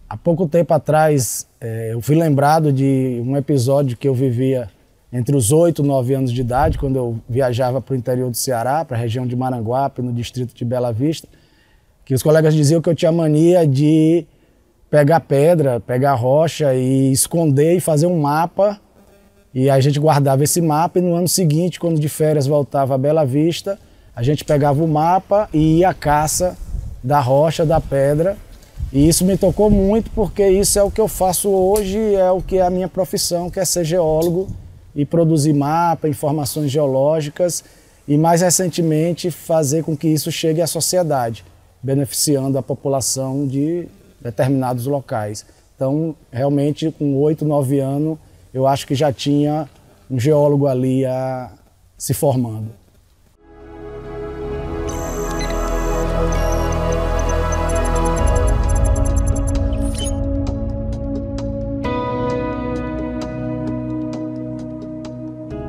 Há pouco tempo atrás, eu fui lembrado de um episódio que eu vivia entre os 8 e 9 anos de idade, quando eu viajava para o interior do Ceará, para a região de Maranguape, no distrito de Bela Vista, que os colegas diziam que eu tinha mania de pegar pedra, pegar rocha e esconder e fazer um mapa. E a gente guardava esse mapa e no ano seguinte, quando de férias voltava a Bela Vista, a gente pegava o mapa e ia à caça da rocha, da pedra. E isso me tocou muito porque isso é o que eu faço hoje, é o que é a minha profissão, que é ser geólogo e produzir mapa, informações geológicas e mais recentemente fazer com que isso chegue à sociedade, beneficiando a população de determinados locais. Então, realmente, com 8, 9 anos, eu acho que já tinha um geólogo ali se formando.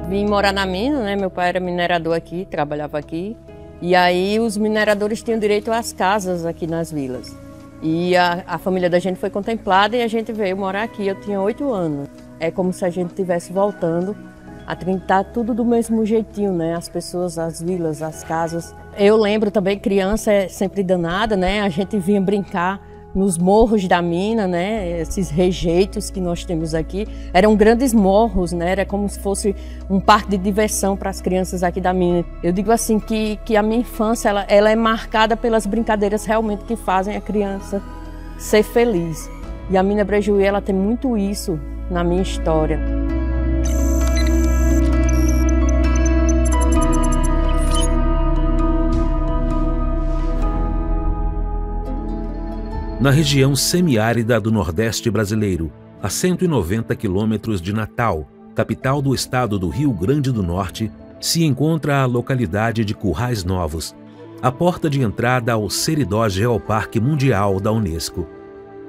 Vim morar na mina, né? Meu pai era minerador aqui, trabalhava aqui. E aí os mineradores tinham direito às casas aqui nas vilas. E a família da gente foi contemplada e a gente veio morar aqui. Eu tinha 8 anos. É como se a gente estivesse voltando a tentar tudo do mesmo jeitinho, né? As pessoas, as vilas, as casas. Eu lembro também, criança é sempre danada, né? A gente vinha brincar nos morros da mina, né? Esses rejeitos que nós temos aqui eram grandes morros, né? Era como se fosse um parque de diversão para as crianças aqui da mina. Eu digo assim que a minha infância ela é marcada pelas brincadeiras realmente que fazem a criança ser feliz. E a mina Brejuí, ela tem muito isso na minha história. Na região semiárida do Nordeste brasileiro, a 190 quilômetros de Natal, capital do estado do Rio Grande do Norte, se encontra a localidade de Currais Novos, a porta de entrada ao Seridó Geoparque Mundial da Unesco.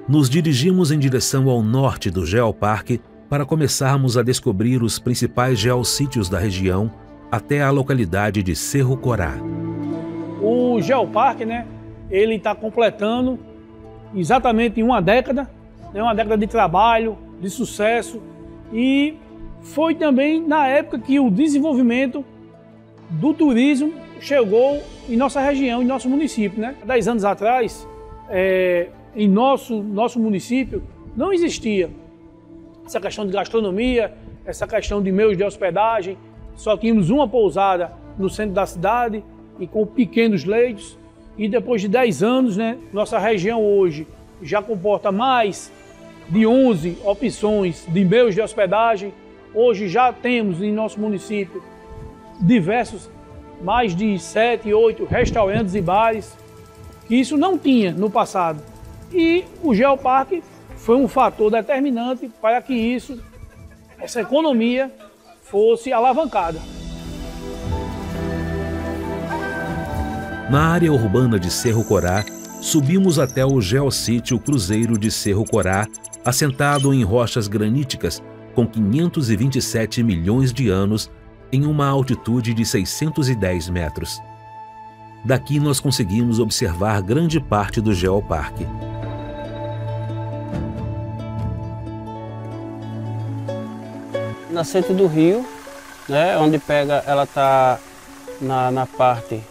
Nos dirigimos em direção ao norte do Geoparque para começarmos a descobrir os principais geossítios da região até a localidade de Cerro Corá. O Geoparque, né, ele está completando exatamente uma década de trabalho, de sucesso, e foi também na época que o desenvolvimento do turismo chegou em nossa região, em nosso município, né? 10 anos atrás, em nosso município, não existia essa questão de gastronomia, essa questão de meios de hospedagem, só tínhamos uma pousada no centro da cidade e com pequenos leitos. E depois de 10 anos, né, nossa região hoje já comporta mais de 11 opções de meios de hospedagem. Hoje já temos em nosso município mais de 7, 8 restaurantes e bares, que isso não tinha no passado. E o Geoparque foi um fator determinante para que essa economia fosse alavancada. Na área urbana de Cerro Corá, subimos até o geossítio Cruzeiro de Cerro Corá, assentado em rochas graníticas com 527 milhões de anos em uma altitude de 610 metros. Daqui nós conseguimos observar grande parte do Geoparque. Nascente do rio, né, onde pega, ela está na parte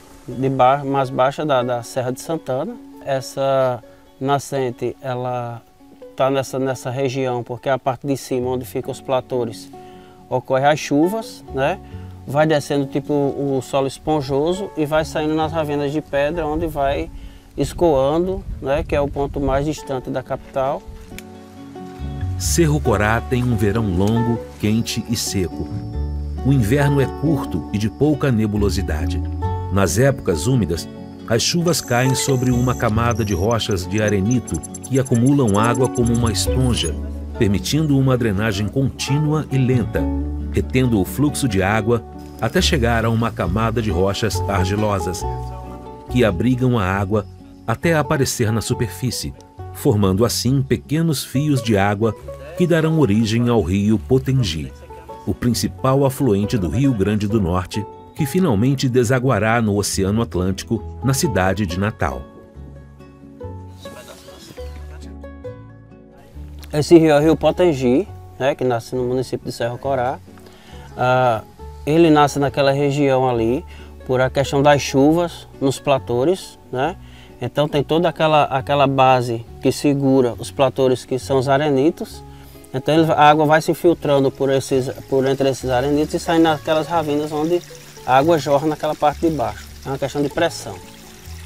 mais baixa da Serra de Santana. Essa nascente, ela está nessa região porque a parte de cima, onde ficam os platores, ocorre as chuvas, né? Vai descendo tipo o solo esponjoso e vai saindo nas ravenas de pedra, onde vai escoando, né? Que é o ponto mais distante da capital. Cerro Corá tem um verão longo, quente e seco. O inverno é curto e de pouca nebulosidade. Nas épocas úmidas, as chuvas caem sobre uma camada de rochas de arenito que acumulam água como uma esponja, permitindo uma drenagem contínua e lenta, retendo o fluxo de água até chegar a uma camada de rochas argilosas, que abrigam a água até aparecer na superfície, formando assim pequenos fios de água que darão origem ao rio Potengi, o principal afluente do Rio Grande do Norte, que finalmente desaguará no Oceano Atlântico, na cidade de Natal. Esse rio é o rio Potengi, né, que nasce no município de Cerro Corá. Ele nasce naquela região ali por a questão das chuvas nos platores, né? Então tem toda aquela base que segura os platores, que são os arenitos. Então a água vai se filtrando por entre esses arenitos e saindo naquelas ravinas onde a água jorra naquela parte de baixo. É uma questão de pressão,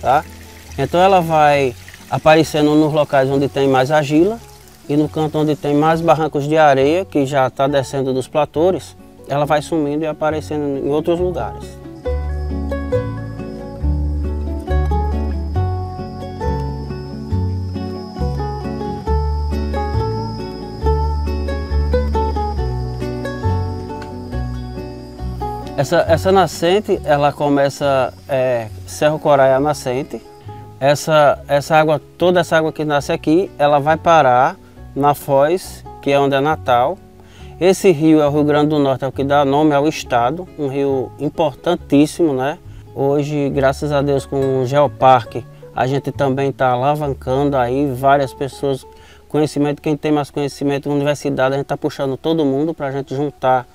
tá? Então ela vai aparecendo nos locais onde tem mais argila e no canto onde tem mais barrancos de areia, que já está descendo dos platores, ela vai sumindo e aparecendo em outros lugares. Essa nascente, ela começa, Cerro Corá é a nascente. Toda essa água que nasce aqui, ela vai parar na Foz, que é onde é Natal. Esse rio é o Rio Grande do Norte, é o que dá nome ao estado, um rio importantíssimo, né? Hoje, graças a Deus, com o Geoparque, a gente também está alavancando aí várias pessoas, conhecimento, quem tem mais conhecimento, universidade, a gente está puxando todo mundo para a gente juntar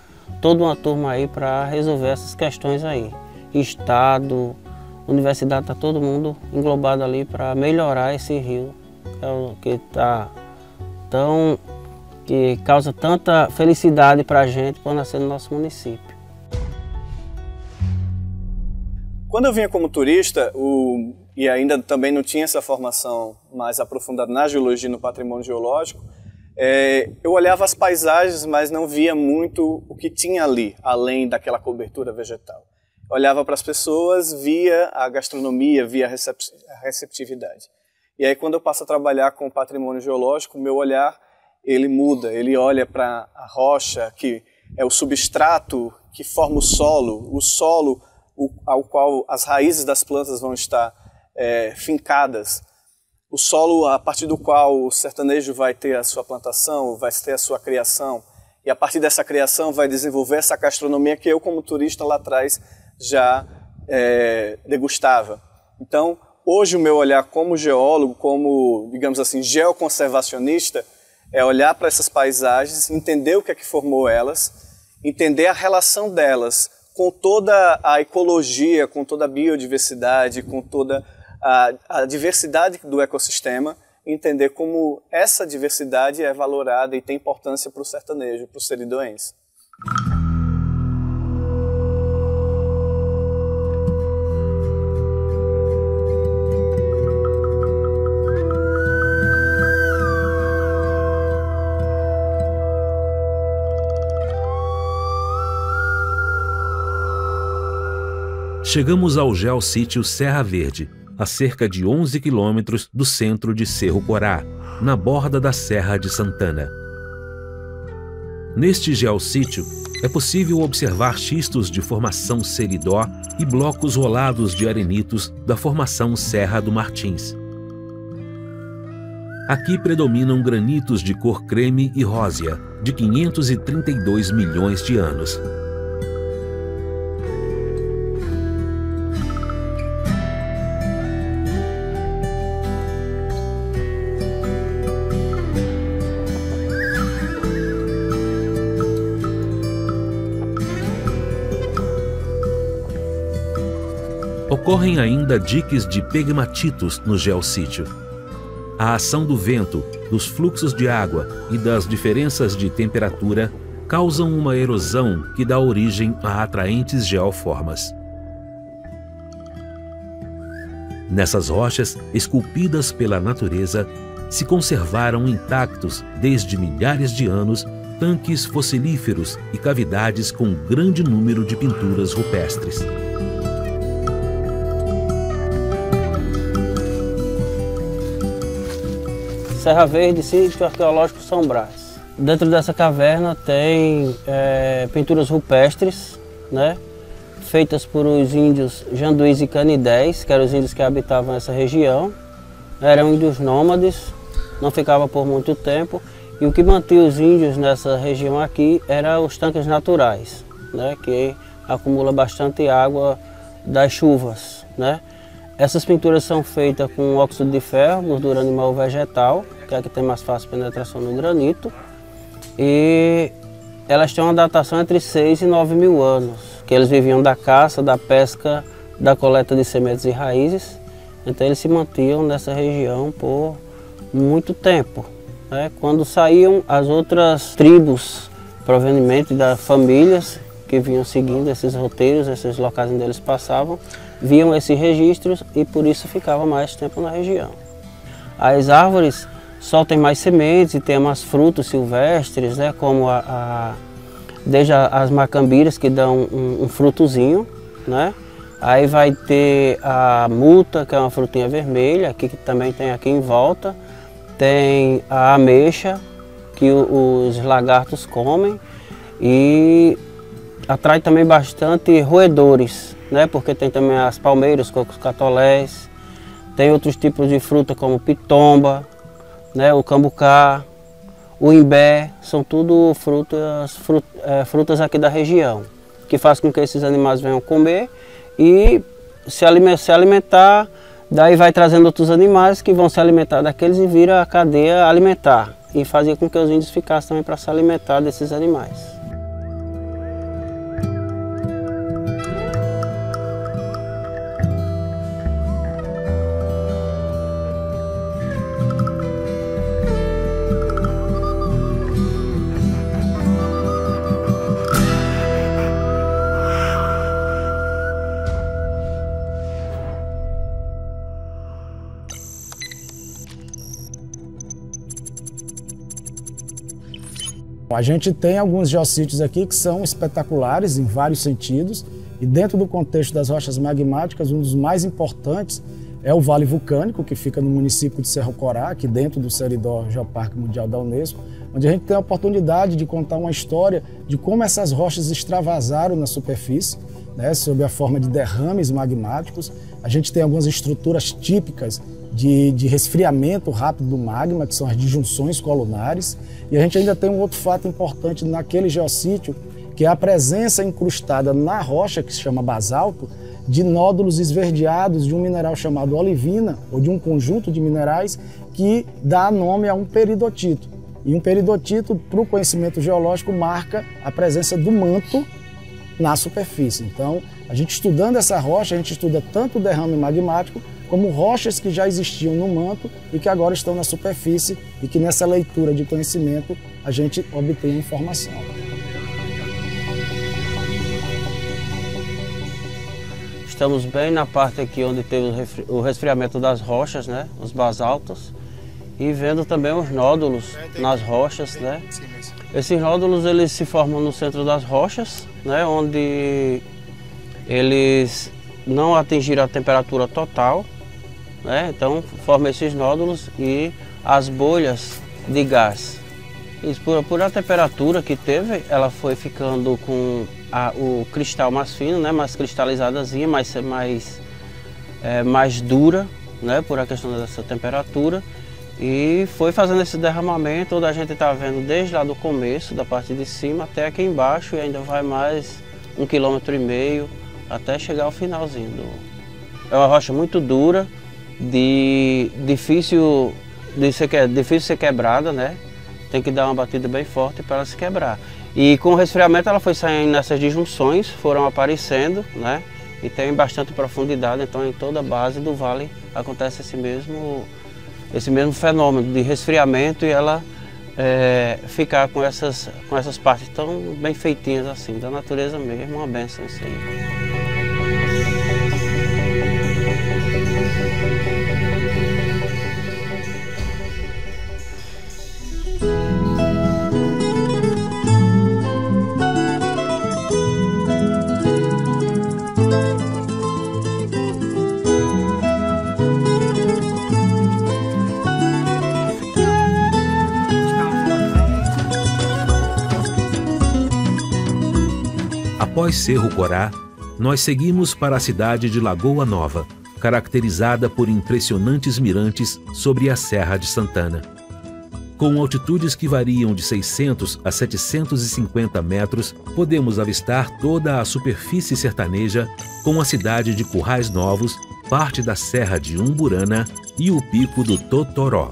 toda uma turma aí para resolver essas questões aí. Estado, universidade, está todo mundo englobado ali para melhorar esse rio, que causa tanta felicidade para a gente por nascer no nosso município. Quando eu vinha como turista, e ainda também não tinha essa formação mais aprofundada na geologia e no patrimônio geológico, eu olhava as paisagens, mas não via muito o que tinha ali, além daquela cobertura vegetal. Olhava para as pessoas, via a gastronomia, via a receptividade. E aí, quando eu passo a trabalhar com o patrimônio geológico, o meu olhar ele muda, ele olha para a rocha, que é o substrato que forma o solo ao qual as raízes das plantas vão estar fincadas, o solo a partir do qual o sertanejo vai ter a sua plantação, vai ter a sua criação, e a partir dessa criação vai desenvolver essa gastronomia que eu, como turista lá atrás, já degustava. Então, hoje o meu olhar como geólogo, como, digamos assim, geoconservacionista, é olhar para essas paisagens, entender o que é que formou elas, entender a relação delas com toda a ecologia, com toda a biodiversidade, com toda a diversidade do ecossistema, entender como essa diversidade é valorada e tem importância para o sertanejo, para o seridoense. Chegamos ao geossítio Serra Verde, a cerca de 11 quilômetros do centro de Cerro Corá, na borda da Serra de Santana. Neste geossítio, é possível observar xistos de formação seridó e blocos rolados de arenitos da formação Serra do Martins. Aqui predominam granitos de cor creme e rósea, de 532 milhões de anos. Ocorrem ainda diques de pegmatitos no geossítio. A ação do vento, dos fluxos de água e das diferenças de temperatura causam uma erosão que dá origem a atraentes geoformas. Nessas rochas, esculpidas pela natureza, se conservaram intactos, desde milhares de anos, tanques fossilíferos e cavidades com grande número de pinturas rupestres. Serra Verde, Sítio Arqueológico São Brás. Dentro dessa caverna tem pinturas rupestres, né, feitas por os índios Janduís e Canidés, que eram os índios que habitavam essa região. Eram índios nômades, não ficavam por muito tempo, e o que mantinha os índios nessa região aqui eram os tanques naturais, né, que acumula bastante água das chuvas, né. Essas pinturas são feitas com óxido de ferro, gordura animal vegetal, que é a que tem mais fácil penetração no granito. E elas têm uma datação entre 6 e 9 mil anos, que eles viviam da caça, da pesca, da coleta de sementes e raízes. Então eles se mantinham nessa região por muito tempo, né? Quando saíam as outras tribos provenientes das famílias que vinham seguindo esses roteiros, esses locais onde eles passavam, viam esses registros e por isso ficava mais tempo na região. As árvores soltam mais sementes e tem mais frutos silvestres, né? Como desde as macambiras, que dão um frutozinho, né? Aí vai ter a muta, que é uma frutinha vermelha, que também tem aqui em volta. Tem a ameixa, que os lagartos comem. E atrai também bastante roedores, né? Porque tem também as palmeiras, cocos catolés. Tem outros tipos de fruta como pitomba, né? O cambucá, o imbé. São tudo frutas aqui da região, que faz com que esses animais venham comer e se alimentar, daí vai trazendo outros animais que vão se alimentar daqueles e vira a cadeia alimentar. E fazia com que os índios ficassem também para se alimentar desses animais. A gente tem alguns geossítios aqui que são espetaculares em vários sentidos e dentro do contexto das rochas magmáticas, um dos mais importantes é o Vale Vulcânico, que fica no município de Cerro Corá, aqui dentro do Seridó Geoparque Mundial da Unesco, onde a gente tem a oportunidade de contar uma história de como essas rochas extravasaram na superfície, né, sob a forma de derrames magmáticos. A gente tem algumas estruturas típicas de resfriamento rápido do magma, que são as disjunções colunares. E a gente ainda tem um outro fato importante naquele geossítio, que é a presença incrustada na rocha, que se chama basalto, de nódulos esverdeados de um mineral chamado olivina, ou de um conjunto de minerais que dá nome a um peridotito. E um peridotito, para o conhecimento geológico, marca a presença do manto na superfície. Então, a gente estudando essa rocha, a gente estuda tanto o derrame magmático, como rochas que já existiam no manto e que agora estão na superfície e que nessa leitura de conhecimento a gente obtém a informação. Estamos bem na parte aqui onde teve o resfriamento das rochas, né? Os basaltos, e vendo também os nódulos nas rochas, né? Esses nódulos eles se formam no centro das rochas, né? Onde eles não atingiram a temperatura total, né? Então formam esses nódulos e as bolhas de gás. Isso por a temperatura que teve, ela foi ficando com o cristal mais fino, né? Mais cristalizadazinha, mais dura, né? Por a questão dessa temperatura. E foi fazendo esse derramamento, onde a gente está vendo desde lá do começo, da parte de cima, até aqui embaixo, e ainda vai mais 1,5 km até chegar ao finalzinho. É uma rocha muito dura, difícil de ser quebrada, né? Tem que dar uma batida bem forte para ela se quebrar. E com o resfriamento ela foi saindo nessas disjunções, foram aparecendo, né? E tem bastante profundidade, então em toda a base do vale acontece esse mesmo fenômeno de resfriamento e ela ficar com essas partes tão bem feitinhas assim, da natureza mesmo, uma benção isso aí. Após Cerro Corá, nós seguimos para a cidade de Lagoa Nova, caracterizada por impressionantes mirantes sobre a Serra de Santana. Com altitudes que variam de 600 a 750 metros, podemos avistar toda a superfície sertaneja com a cidade de Currais Novos parte da Serra de Umburana e o Pico do Totoró.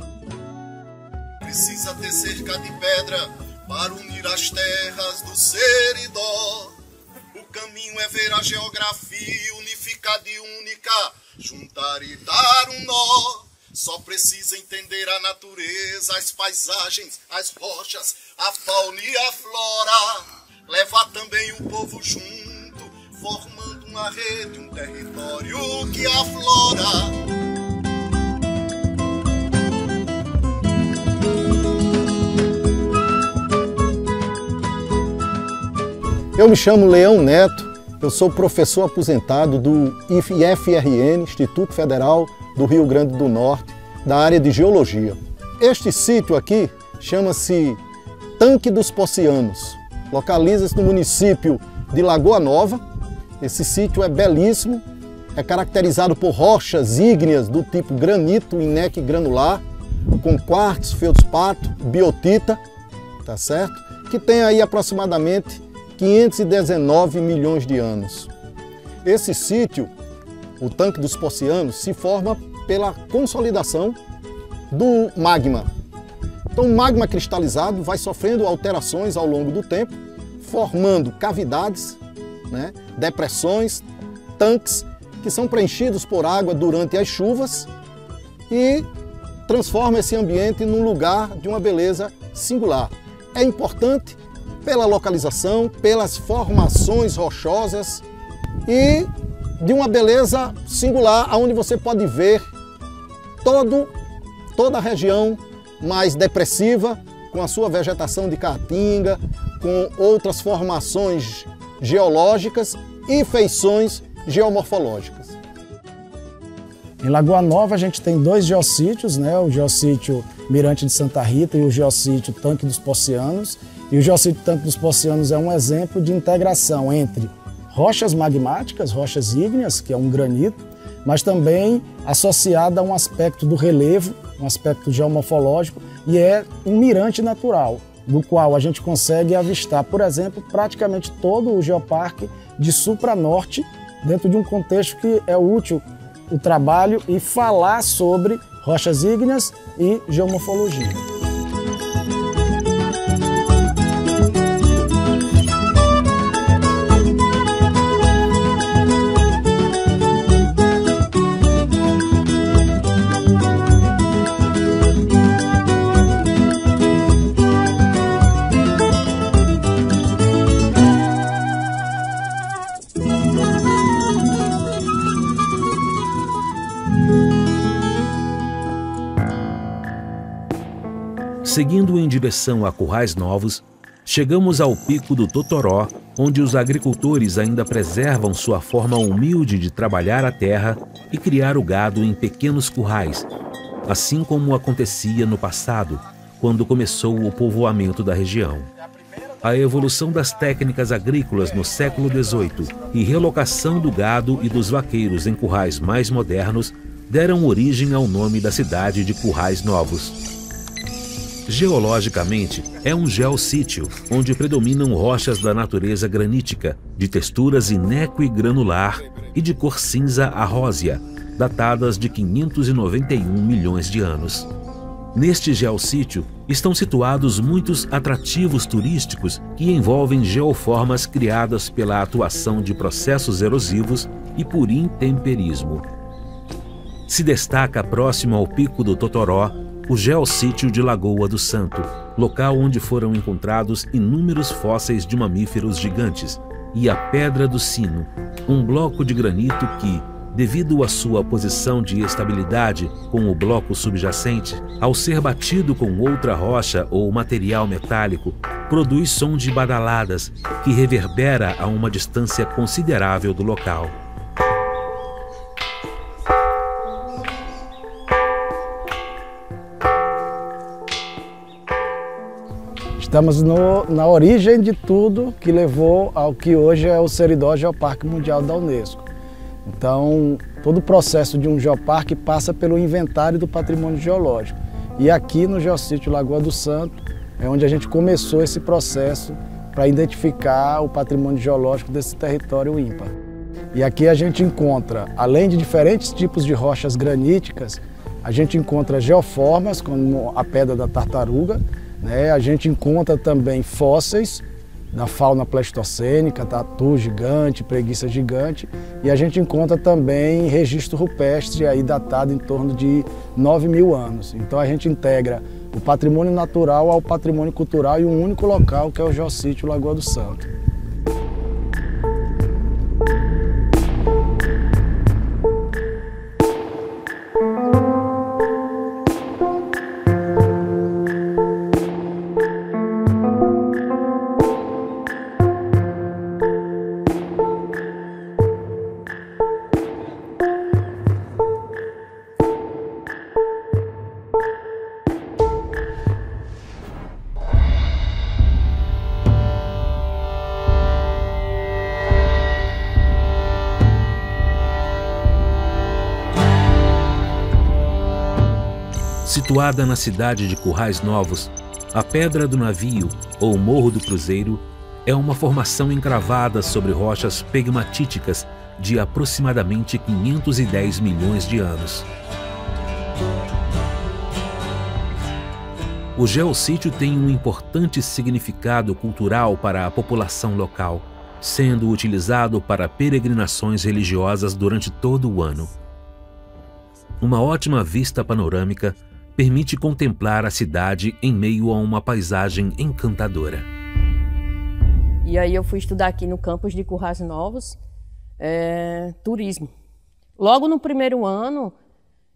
Precisa ter cerca de pedra para unir as terras do Seridó. O caminho é ver a geografia unificada e única, juntar e dar um nó. Só precisa entender a natureza, as paisagens, as rochas, a fauna e a flora. Levar também o povo junto, formando uma rede, um território que aflora. Eu me chamo Leão Neto, eu sou professor aposentado do IFRN, Instituto Federal do Rio Grande do Norte, da área de Geologia. Este sítio aqui chama-se Tanque dos Pocianos, localiza-se no município de Lagoa Nova. Esse sítio é belíssimo, é caracterizado por rochas ígneas do tipo granito, INEC granular, com quartzo, feldspato, biotita, tá certo? Que tem aí aproximadamente 519 milhões de anos. Esse sítio, o Tanque dos Pocianos, se forma pela consolidação do magma. Então o magma cristalizado vai sofrendo alterações ao longo do tempo, formando cavidades, né, depressões, tanques, que são preenchidos por água durante as chuvas e transforma esse ambiente num lugar de uma beleza singular. É importante pela localização, pelas formações rochosas e de uma beleza singular, onde você pode ver toda a região mais depressiva, com a sua vegetação de caatinga, com outras formações geológicas e feições geomorfológicas. Em Lagoa Nova a gente tem dois geossítios, né? O geossítio Mirante de Santa Rita e o geossítio Tanque dos Pocianos. E o geossítio Tanque dos Pocianos é um exemplo de integração entre rochas magmáticas, rochas ígneas, que é um granito, mas também associada a um aspecto do relevo, um aspecto geomorfológico, e é um mirante natural, do qual a gente consegue avistar, por exemplo, praticamente todo o geoparque de sul para norte, dentro de um contexto que é útil o trabalho e falar sobre rochas ígneas e geomorfologia. Seguindo em direção a Currais Novos, chegamos ao Pico do Totoró, onde os agricultores ainda preservam sua forma humilde de trabalhar a terra e criar o gado em pequenos currais, assim como acontecia no passado, quando começou o povoamento da região. A evolução das técnicas agrícolas no século XVIII e relocação do gado e dos vaqueiros em currais mais modernos deram origem ao nome da cidade de Currais Novos. Geologicamente, é um geossítio, onde predominam rochas da natureza granítica, de texturas ineco e granular e de cor cinza a rósea, datadas de 591 milhões de anos. Neste geossítio estão situados muitos atrativos turísticos que envolvem geoformas criadas pela atuação de processos erosivos e por intemperismo. Se destaca próximo ao Pico do Totoró o geossítio de Lagoa do Santo, local onde foram encontrados inúmeros fósseis de mamíferos gigantes, e a Pedra do Sino, um bloco de granito que, devido à sua posição de estabilidade com o bloco subjacente, ao ser batido com outra rocha ou material metálico, produz som de badaladas que reverbera a uma distância considerável do local. Estamos na origem de tudo que levou ao que hoje é o Seridó Geoparque Mundial da Unesco. Então, todo o processo de um geoparque passa pelo inventário do patrimônio geológico. E aqui no geossítio Lagoa do Santo é onde a gente começou esse processo para identificar o patrimônio geológico desse território ímpar. E aqui a gente encontra, além de diferentes tipos de rochas graníticas, a gente encontra geoformas, como a pedra da tartaruga, né? A gente encontra também fósseis da fauna pleistocênica, tatu gigante, preguiça gigante, e a gente encontra também registro rupestre aí datado em torno de 9.000 anos. Então a gente integra o patrimônio natural ao patrimônio cultural em um único local, que é o Geossítio Lagoa do Santo. Situada na cidade de Currais Novos, a Pedra do Navio, ou Morro do Cruzeiro, é uma formação encravada sobre rochas pegmatíticas de aproximadamente 510 milhões de anos. O geossítio tem um importante significado cultural para a população local, sendo utilizado para peregrinações religiosas durante todo o ano. Uma ótima vista panorâmica permite contemplar a cidade em meio a uma paisagem encantadora. E aí eu fui estudar aqui no campus de Currais Novos, turismo. Logo no primeiro ano,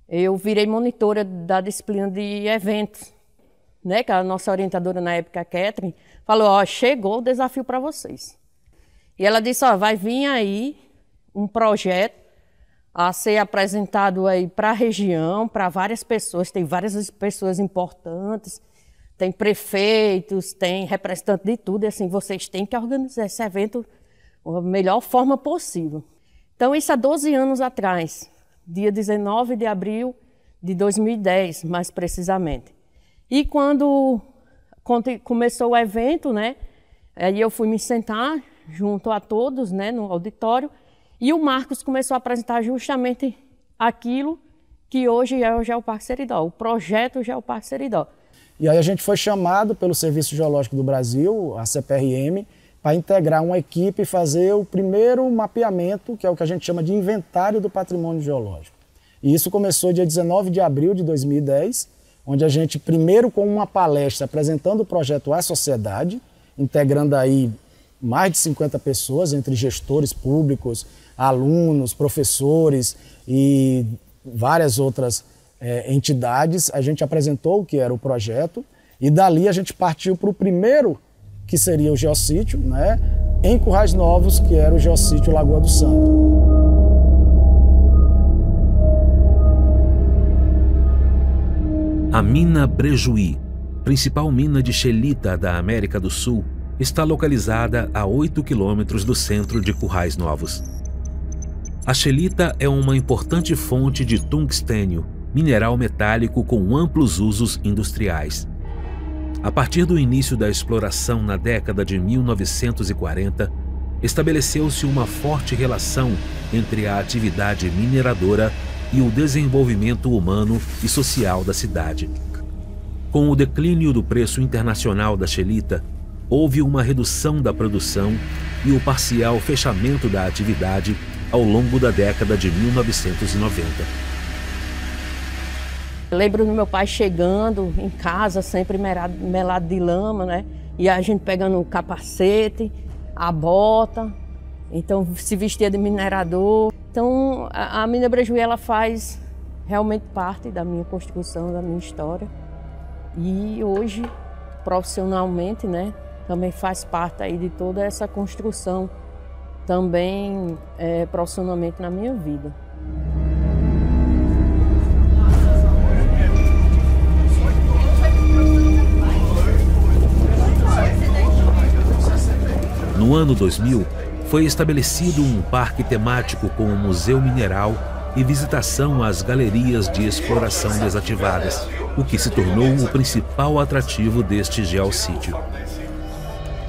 eu virei monitora da disciplina de eventos, né? Que a nossa orientadora na época, a Catherine, falou, ó, chegou o desafio para vocês. E ela disse, ó, vai vir aí um projeto a ser apresentado aí para a região, para várias pessoas, tem várias pessoas importantes, tem prefeitos, tem representantes de tudo, e assim, vocês têm que organizar esse evento da melhor forma possível. Então, isso há 12 anos atrás, dia 19 de abril de 2010, mais precisamente. E quando começou o evento, né, aí eu fui me sentar junto a todos, né, no auditório, e o Marcos começou a apresentar justamente aquilo que hoje é o Geoparque Seridó, o projeto Geoparque Seridó. E aí a gente foi chamado pelo Serviço Geológico do Brasil, a CPRM, para integrar uma equipe e fazer o primeiro mapeamento, que é o que a gente chama de inventário do patrimônio geológico. E isso começou dia 19 de abril de 2010, onde a gente, primeiro com uma palestra apresentando o projeto à sociedade, integrando aí mais de 50 pessoas, entre gestores públicos, alunos, professores e várias outras entidades. A gente apresentou o que era o projeto e dali a gente partiu para o primeiro, que seria o geossítio, né, em Currais Novos, que era o Geossítio Lagoa do Santo. A mina Brejuí, principal mina de xelita da América do Sul, está localizada a 8 quilômetros do centro de Currais Novos. A xelita é uma importante fonte de tungstênio, mineral metálico com amplos usos industriais. A partir do início da exploração na década de 1940, estabeleceu-se uma forte relação entre a atividade mineradora e o desenvolvimento humano e social da cidade. Com o declínio do preço internacional da xelita, houve uma redução da produção e o parcial fechamento da atividade ao longo da década de 1990. Eu lembro do meu pai chegando em casa, sempre melado de lama, né? E a gente pegando o capacete, a bota, então se vestia de minerador. Então a mina Brejuí, ela faz realmente parte da minha construção, da minha história. E hoje, profissionalmente, né? Também faz parte aí de toda essa construção, também profissionalmente na minha vida. No ano 2000, foi estabelecido um parque temático com um museu mineral e visitação às galerias de exploração desativadas, o que se tornou o principal atrativo deste geossítio.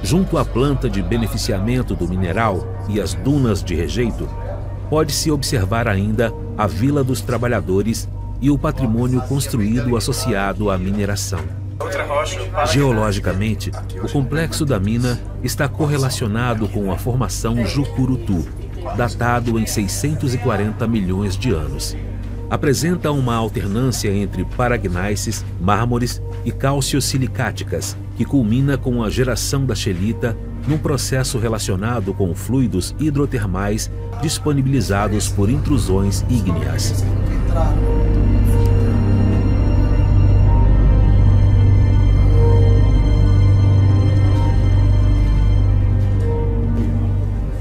Junto à planta de beneficiamento do mineral e às dunas de rejeito, pode-se observar ainda a Vila dos Trabalhadores e o patrimônio construído associado à mineração. Geologicamente, o complexo da mina está correlacionado com a formação Jucurutu, datado em 640 milhões de anos. Apresenta uma alternância entre paragnáceas, mármores e cálcio-silicáticas, que culmina com a geração da scheelita num processo relacionado com fluidos hidrotermais disponibilizados por intrusões ígneas.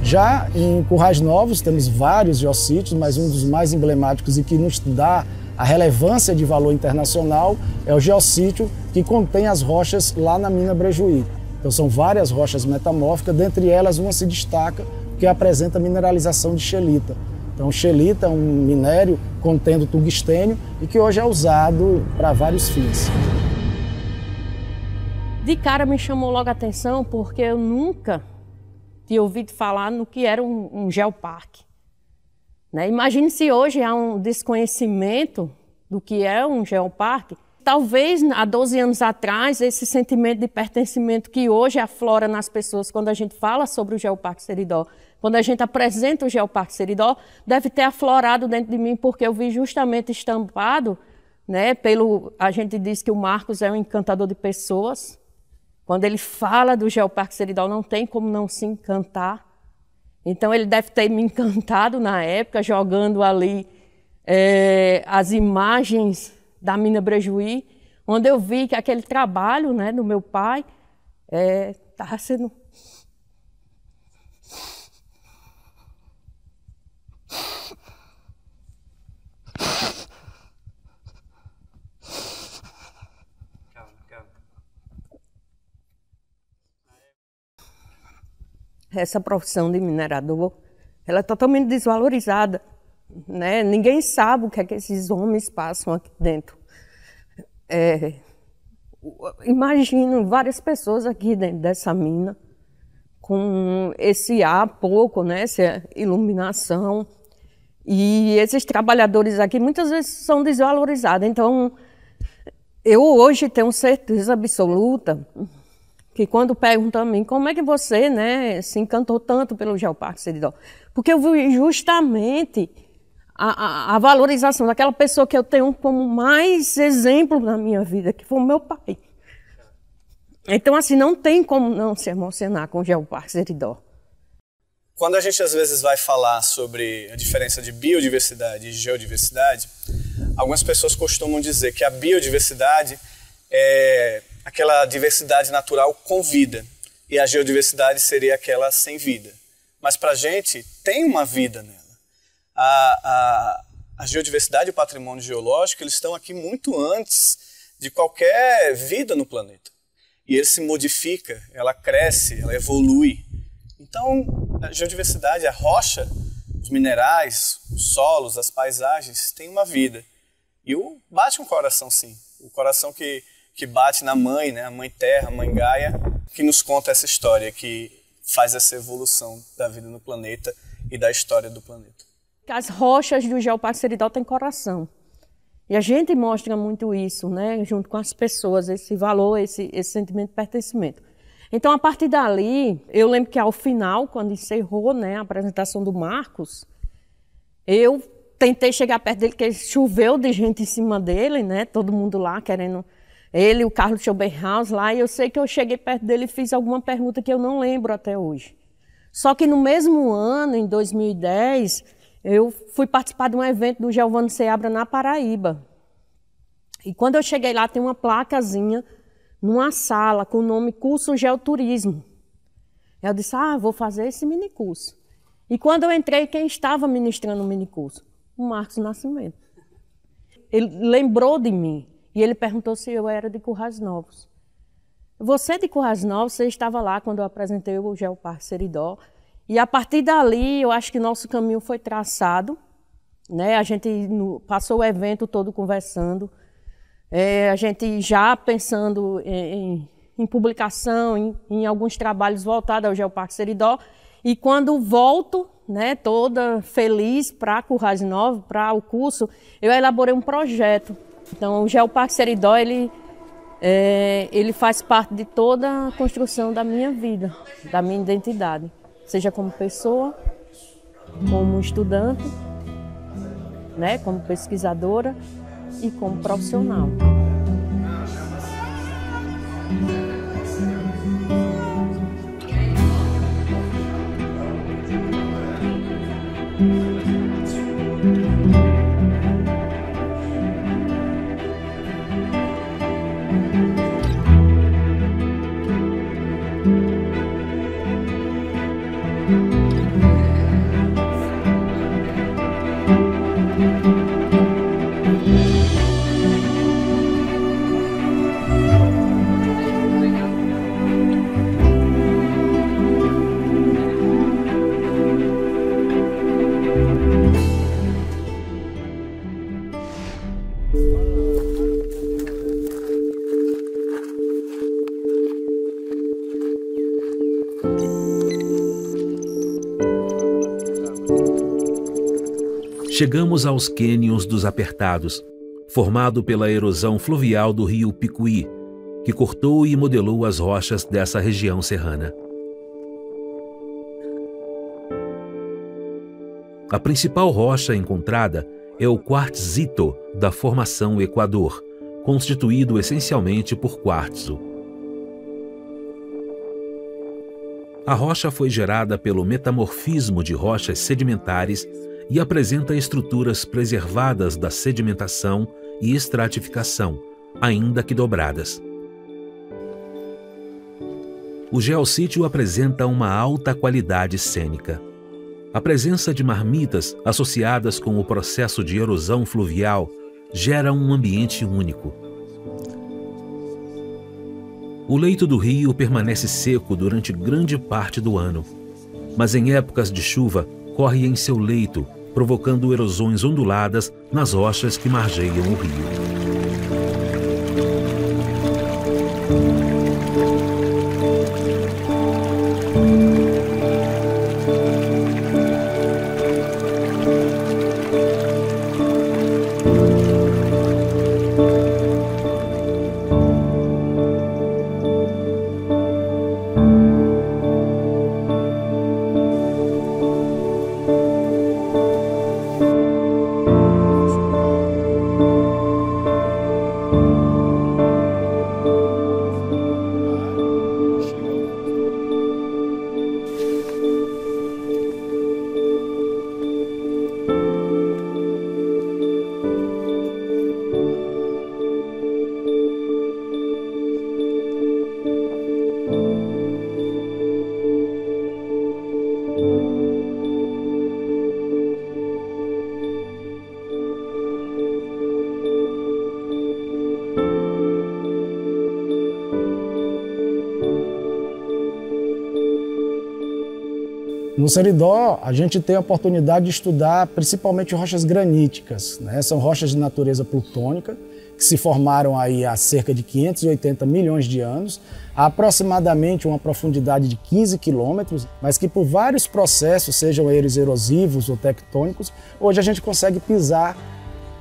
Já em Currais Novos temos vários geossítios, mas um dos mais emblemáticos e que nos dá a relevância de valor internacional é o geossítio que contém as rochas lá na mina Brejuí. Então são várias rochas metamórficas, dentre elas uma se destaca que apresenta mineralização de scheelita. Então scheelita é um minério contendo tungstênio e que hoje é usado para vários fins. De cara me chamou logo a atenção porque eu nunca tinha ouvido falar no que era um geoparque. Né? Imagine se hoje há um desconhecimento do que é um geoparque. Talvez há 12 anos atrás, esse sentimento de pertencimento que hoje aflora nas pessoas quando a gente fala sobre o Geoparque Seridó, quando a gente apresenta o Geoparque Seridó, deve ter aflorado dentro de mim, porque eu vi justamente estampado, né, a gente diz que o Marcos é um encantador de pessoas. Quando ele fala do Geoparque Seridó, não tem como não se encantar. Então ele deve ter me encantado na época, jogando ali as imagens da mina Brejuí, onde eu vi que aquele trabalho, né, do meu pai estava sendo... Essa profissão de minerador, ela é totalmente desvalorizada, né? Ninguém sabe o que é que esses homens passam aqui dentro. Imagino várias pessoas aqui dentro dessa mina, com esse ar pouco, né? Essa iluminação. E esses trabalhadores aqui muitas vezes são desvalorizados. Então, eu hoje tenho certeza absoluta que quando perguntam a mim como é que você, né, se encantou tanto pelo Geoparque Seridó, porque eu vi justamente a valorização daquela pessoa que eu tenho como mais exemplo na minha vida, que foi o meu pai. Então, assim, não tem como não se emocionar com o Geoparque Seridó. Quando a gente às vezes vai falar sobre a diferença de biodiversidade e geodiversidade, algumas pessoas costumam dizer que a biodiversidade é aquela diversidade natural com vida e a geodiversidade seria aquela sem vida. Mas para a gente tem uma vida nela. A geodiversidade e o patrimônio geológico, eles estão aqui muito antes de qualquer vida no planeta. E ele se modifica, ela cresce, ela evolui. Então, a geodiversidade, a rocha, os minerais, os solos, as paisagens, têm uma vida. E bate um coração, sim. O coração que bate na mãe, né? A mãe terra, a mãe Gaia, que nos conta essa história, que faz essa evolução da vida no planeta e da história do planeta. As rochas do Geoparque Seridó têm coração. E a gente mostra muito isso, né? Junto com as pessoas, esse valor, esse sentimento de pertencimento. Então, a partir dali, eu lembro que ao final, quando encerrou, né, a apresentação do Marcos, eu tentei chegar perto dele, porque choveu de gente em cima dele, né? Todo mundo lá querendo... Ele, o Carlos Schoberhaus lá, e eu sei que eu cheguei perto dele e fiz alguma pergunta que eu não lembro até hoje. Só que no mesmo ano, em 2010, eu fui participar de um evento do Geovano Seabra na Paraíba. E quando eu cheguei lá, tem uma placazinha numa sala com o nome Curso Geoturismo. Eu disse, vou fazer esse minicurso. E quando eu entrei, quem estava ministrando o minicurso? O Marcos Nascimento. Ele lembrou de mim. E ele perguntou se eu era de Currais Novos. Você de Currais Novos, você estava lá quando eu apresentei o Geoparque Seridó. E a partir dali, eu acho que nosso caminho foi traçado. Né? A gente passou o evento todo conversando. A gente já pensando em publicação, em alguns trabalhos voltados ao Geoparque Seridó. E quando volto, né, toda feliz para a Currais Nova, para o curso, eu elaborei um projeto. Então, o Geoparque Seridó, ele faz parte de toda a construção da minha vida, da minha identidade, seja como pessoa, como estudante, né, como pesquisadora e como profissional. Chegamos aos cânions dos Apertados, formado pela erosão fluvial do rio Picuí, que cortou e modelou as rochas dessa região serrana. A principal rocha encontrada é o quartzito da formação Equador, constituído essencialmente por quartzo. A rocha foi gerada pelo metamorfismo de rochas sedimentares e apresenta estruturas preservadas da sedimentação e estratificação, ainda que dobradas. O geossítio apresenta uma alta qualidade cênica. A presença de marmitas associadas com o processo de erosão fluvial gera um ambiente único. O leito do rio permanece seco durante grande parte do ano, mas em épocas de chuva corre em seu leito, provocando erosões onduladas nas rochas que margeiam o rio. No Seridó, a gente tem a oportunidade de estudar principalmente rochas graníticas, né? São rochas de natureza plutônica, que se formaram aí há cerca de 580 milhões de anos, a aproximadamente uma profundidade de 15 quilômetros, mas que por vários processos, sejam eles erosivos ou tectônicos, hoje a gente consegue pisar,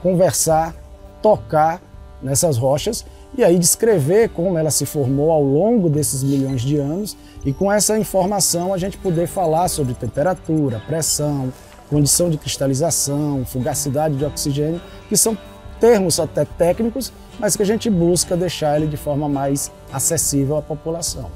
conversar, tocar nessas rochas e aí descrever como ela se formou ao longo desses milhões de anos e com essa informação a gente poder falar sobre temperatura, pressão, condição de cristalização, fugacidade de oxigênio, que são termos até técnicos, mas que a gente busca deixar ele de forma mais acessível à população.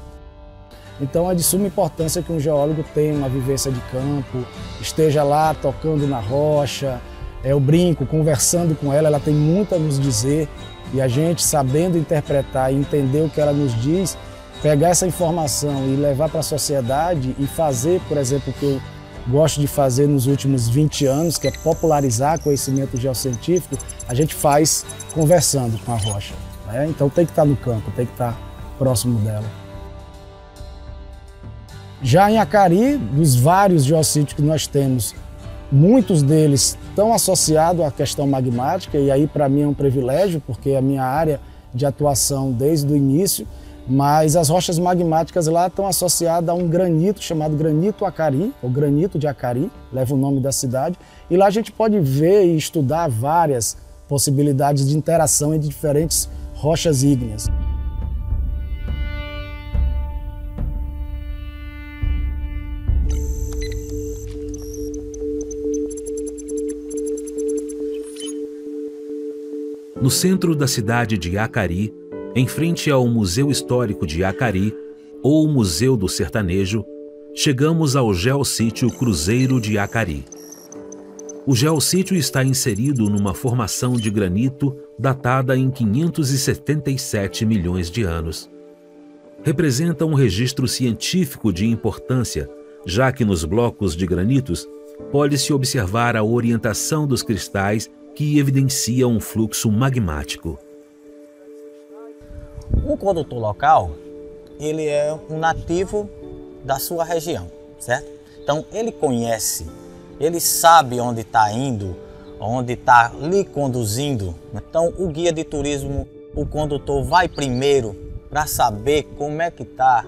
Então é de suma importância que um geólogo tenha uma vivência de campo, esteja lá tocando na rocha, eu brinco, conversando com ela tem muito a nos dizer e a gente, sabendo interpretar e entender o que ela nos diz, pegar essa informação e levar para a sociedade e fazer, por exemplo, o que eu gosto de fazer nos últimos 20 anos, que é popularizar conhecimento geocientífico, a gente faz conversando com a rocha, né? Então tem que estar no campo, tem que estar próximo dela. Já em Acari, dos vários geossítios que nós temos, muitos deles estão associados à questão magmática e aí para mim é um privilégio, porque a minha área de atuação desde o início mas as rochas magmáticas lá estão associadas a um granito chamado granito Acari, ou granito de Acari, leva o nome da cidade, e lá a gente pode ver e estudar várias possibilidades de interação entre diferentes rochas ígneas. No centro da cidade de Acari, em frente ao Museu Histórico de Acari, ou Museu do Sertanejo, chegamos ao geossítio Cruzeiro de Acari. O geossítio está inserido numa formação de granito datada em 577 milhões de anos. Representa um registro científico de importância, já que nos blocos de granitos pode-se observar a orientação dos cristais que evidencia um fluxo magmático. Um condutor local, ele é um nativo da sua região, certo? Então ele conhece, ele sabe onde está indo, onde está lhe conduzindo. Então o guia de turismo, o condutor vai primeiro para saber como é que está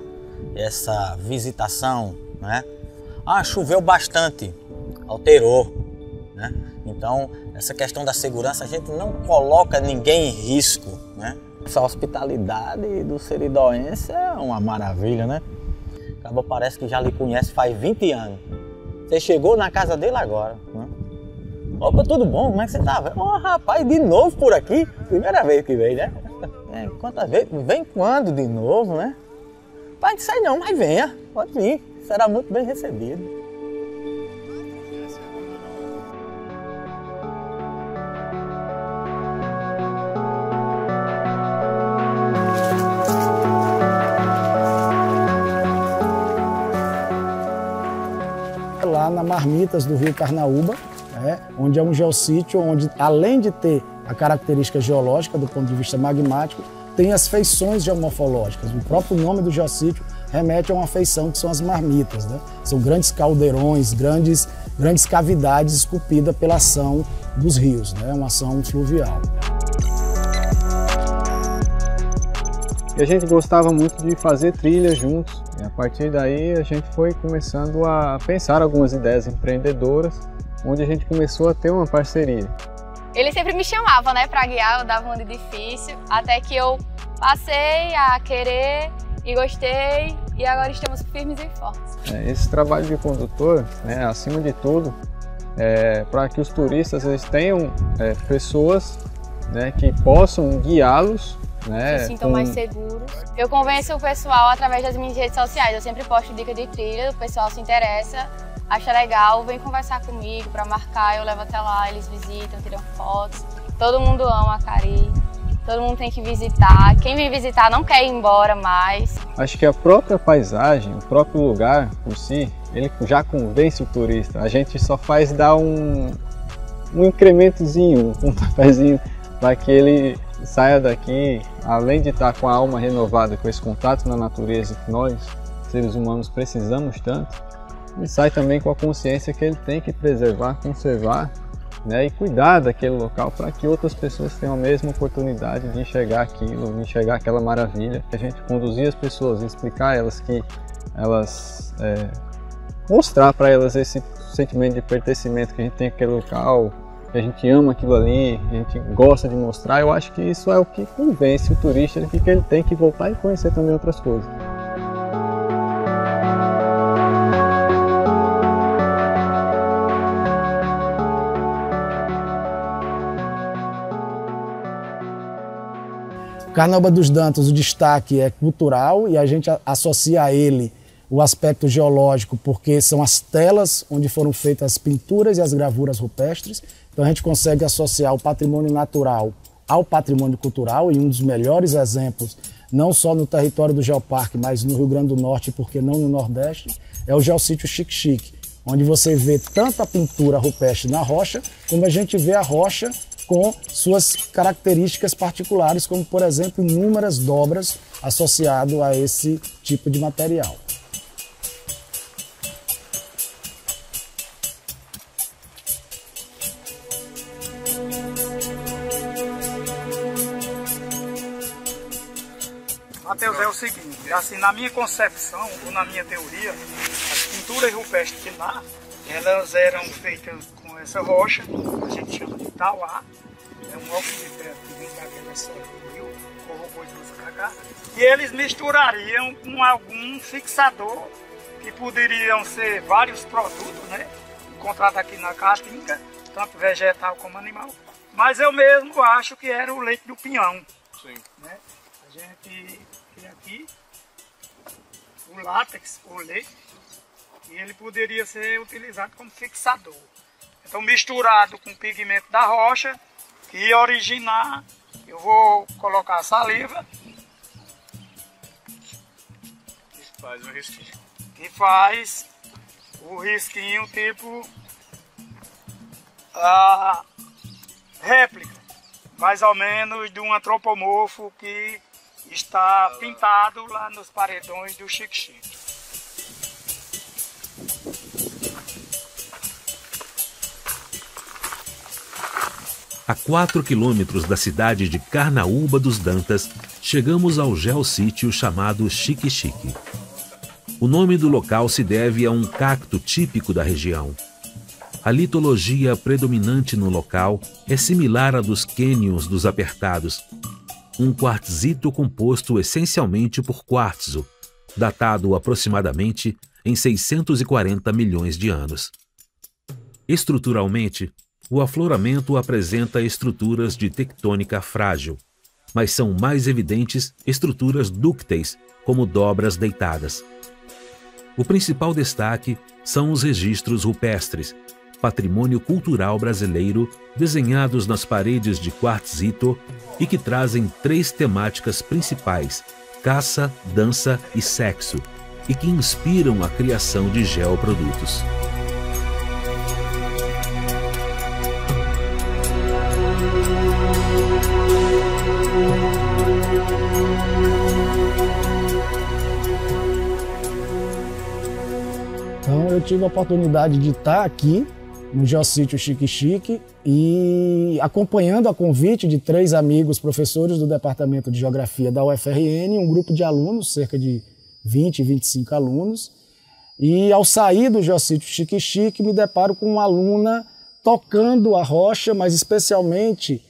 essa visitação, né? Ah, choveu bastante, alterou, né? Então essa questão da segurança, a gente não coloca ninguém em risco, né? Essa hospitalidade do seridoense é uma maravilha, né? Acaba parece que já lhe conhece faz 20 anos. Você chegou na casa dele agora, né? Opa, tudo bom? Como é que você tá? Oh, rapaz, de novo por aqui? Primeira vez que veio, né? Quantas vezes? Vem quando de novo, né? Pai, não sei não, mas venha, pode vir. Será muito bem recebido. Lá na Marmitas do Rio Carnaúba, onde é um geossítio onde, além de ter a característica geológica do ponto de vista magmático, tem as feições geomorfológicas. O próprio nome do geossítio remete a uma feição que são as marmitas, né? São grandes caldeirões, grandes cavidades esculpidas pela ação dos rios, né? Uma ação fluvial. E a gente gostava muito de fazer trilha juntos. E a partir daí a gente foi começando a pensar algumas ideias empreendedoras, onde a gente começou a ter uma parceria. Ele sempre me chamava, né, para guiar, eu dava um de difícil, até que eu passei a querer e gostei, e agora estamos firmes e fortes. Esse trabalho de condutor, né, acima de tudo, para que os turistas eles tenham pessoas, né, que possam guiá-los, né, se sintam mais seguros. Eu convenço o pessoal através das minhas redes sociais, eu sempre posto dica de trilha, o pessoal se interessa, acha legal, vem conversar comigo para marcar, eu levo até lá, eles visitam, tiram fotos. Todo mundo ama Acari, todo mundo tem que visitar. Quem vem visitar não quer ir embora mais. Acho que a própria paisagem, o próprio lugar por si, ele já convence o turista. A gente só faz dar um incrementozinho, um pontapézinho para que ele saia daqui, além de estar com a alma renovada, com esse contato na natureza que nós, seres humanos, precisamos tanto, ele sai também com a consciência que ele tem que preservar, conservar, né, e cuidar daquele local para que outras pessoas tenham a mesma oportunidade de enxergar aquilo, de enxergar aquela maravilha. A gente conduzir as pessoas, explicar a elas que mostrar para elas esse sentimento de pertencimento que a gente tem àquele local, que a gente ama aquilo ali, a gente gosta de mostrar. Eu acho que isso é o que convence o turista de que ele tem que voltar e conhecer também outras coisas. Carnaúba dos Dantas, o destaque é cultural e a gente associa a ele o aspecto geológico porque são as telas onde foram feitas as pinturas e as gravuras rupestres. Então a gente consegue associar o patrimônio natural ao patrimônio cultural e um dos melhores exemplos, não só no território do Geoparque, mas no Rio Grande do Norte e por que não no Nordeste, é o geossítio Xique-Xique, onde você vê tanto a pintura rupestre na rocha, como a gente vê a rocha com suas características particulares, como, por exemplo, inúmeras dobras associadas a esse tipo de material. Matheus, é o seguinte, assim, na minha concepção, ou na minha teoria, as pinturas rupestres de lá, elas eram feitas com essa rocha, que a gente chama de tauá, é um óxido de ferro que vem daquela serra do rio, corroboi para cá, e eles misturariam com algum fixador, que poderiam ser vários produtos, né, encontrados aqui na caatinga, tanto vegetal como animal, mas eu mesmo acho que era o leite do pinhão. Sim. Né? A gente tem aqui o látex, o leite, e ele poderia ser utilizado como fixador. Então, misturado com o pigmento da rocha, que ia originar, eu vou colocar a saliva. E faz um risquinho. E faz o risquinho tipo a réplica, mais ou menos de um antropomorfo que está pintado lá nos paredões do Xique-Xique. A 4 quilômetros da cidade de Carnaúba dos Dantas, chegamos ao geossítio chamado Xique-Xique. O nome do local se deve a um cacto típico da região. A litologia predominante no local é similar à dos cânions dos apertados, um quartzito composto essencialmente por quartzo, datado aproximadamente em 640 milhões de anos. Estruturalmente, o afloramento apresenta estruturas de tectônica frágil, mas são mais evidentes estruturas dúcteis, como dobras deitadas. O principal destaque são os registros rupestres, patrimônio cultural brasileiro, desenhados nas paredes de quartzito e que trazem 3 temáticas principais: caça, dança e sexo, e que inspiram a criação de geoprodutos. Então eu tive a oportunidade de estar aqui no geossítio Xique-Xique e acompanhando a convite de 3 amigos professores do Departamento de Geografia da UFRN, um grupo de alunos, cerca de 20, 25 alunos, e ao sair do geossítio Xique-Xique me deparo com uma aluna tocando a rocha, mas especialmente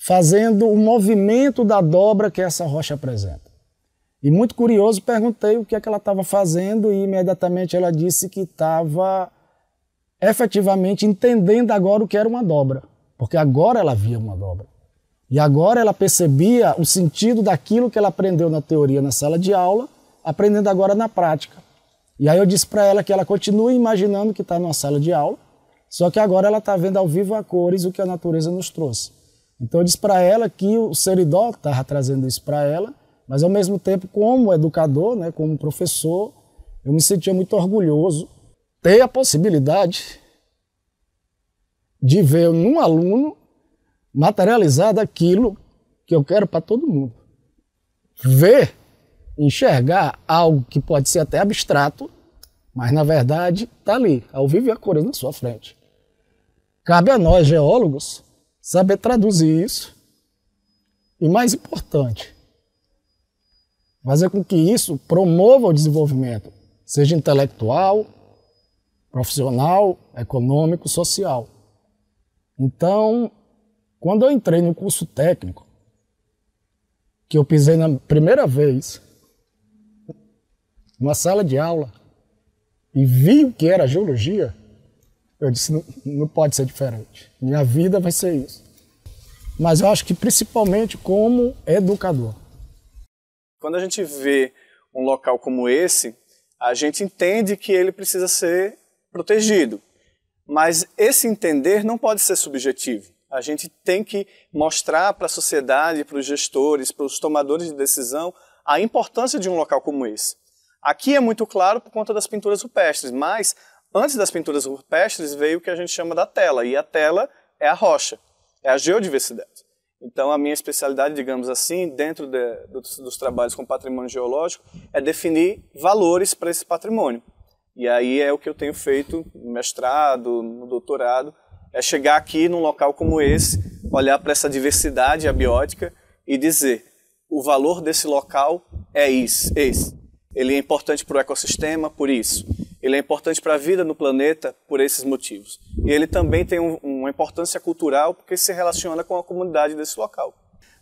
fazendo o movimento da dobra que essa rocha apresenta. E muito curioso, perguntei o que é que ela estava fazendo e imediatamente ela disse que estava efetivamente entendendo agora o que era uma dobra, porque agora ela via uma dobra. E agora ela percebia o sentido daquilo que ela aprendeu na teoria na sala de aula, aprendendo agora na prática. E aí eu disse para ela que ela continua imaginando que está numa sala de aula, só que agora ela está vendo ao vivo a cores o que a natureza nos trouxe. Então eu disse para ela que o Seridó estava trazendo isso para ela, mas ao mesmo tempo, como educador, né, como professor, eu me sentia muito orgulhoso ter a possibilidade de ver num aluno materializado aquilo que eu quero para todo mundo. Ver, enxergar algo que pode ser até abstrato, mas na verdade está ali, ao vivo e a cores na sua frente. Cabe a nós, geólogos, saber traduzir isso e, mais importante, fazer com que isso promova o desenvolvimento, seja intelectual, profissional, econômico, social. Então, quando eu entrei no curso técnico, que eu pisei na primeira vez numa sala de aula e vi o que era geologia, eu disse, não pode ser diferente. Minha vida vai ser isso. Mas eu acho que principalmente como educador. Quando a gente vê um local como esse, a gente entende que ele precisa ser protegido. Mas esse entender não pode ser subjetivo. A gente tem que mostrar para a sociedade, para os gestores, para os tomadores de decisão, a importância de um local como esse. Aqui é muito claro por conta das pinturas rupestres, mas antes das pinturas rupestres veio o que a gente chama da tela, e a tela é a rocha, é a geodiversidade. Então a minha especialidade, digamos assim, dentro dos trabalhos com patrimônio geológico, é definir valores para esse patrimônio. E aí é o que eu tenho feito no mestrado, no doutorado, é chegar aqui num local como esse, olhar para essa diversidade abiótica e dizer, o valor desse local é esse. Ele é importante para o ecossistema por isso. Ele é importante para a vida no planeta por esses motivos. E ele também tem uma importância cultural porque se relaciona com a comunidade desse local.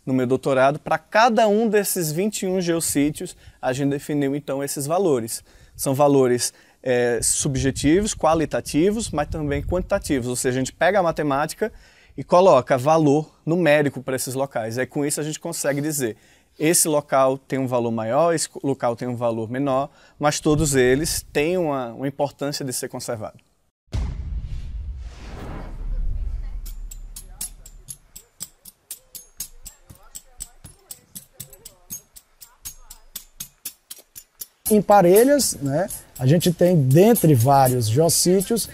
No meu doutorado, para cada um desses 21 geossítios, a gente definiu então esses valores. São valores subjetivos, qualitativos, mas também quantitativos. Ou seja, a gente pega a matemática e coloca valor numérico para esses locais. Aí com isso a gente consegue dizer, esse local tem um valor maior, esse local tem um valor menor, mas todos eles têm uma importância de ser conservado. Em Parelhas, né, a gente tem, dentre vários geossítios,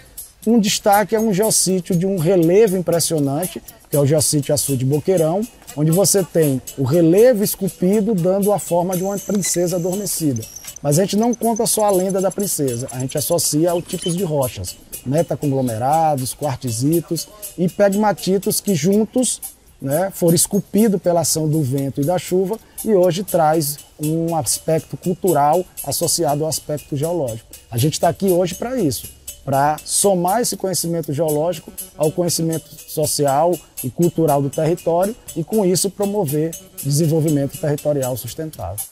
um destaque é um geossítio de um relevo impressionante, que é o geossítio Açu de Boqueirão, onde você tem o relevo esculpido dando a forma de uma princesa adormecida. Mas a gente não conta só a lenda da princesa, a gente associa ao tipos de rochas, metaconglomerados, quartzitos e pegmatitos que juntos, né, foram esculpidos pela ação do vento e da chuva e hoje traz um aspecto cultural associado ao aspecto geológico. A gente está aqui hoje para isso, para somar esse conhecimento geológico ao conhecimento social e cultural do território e com isso promover desenvolvimento territorial sustentável.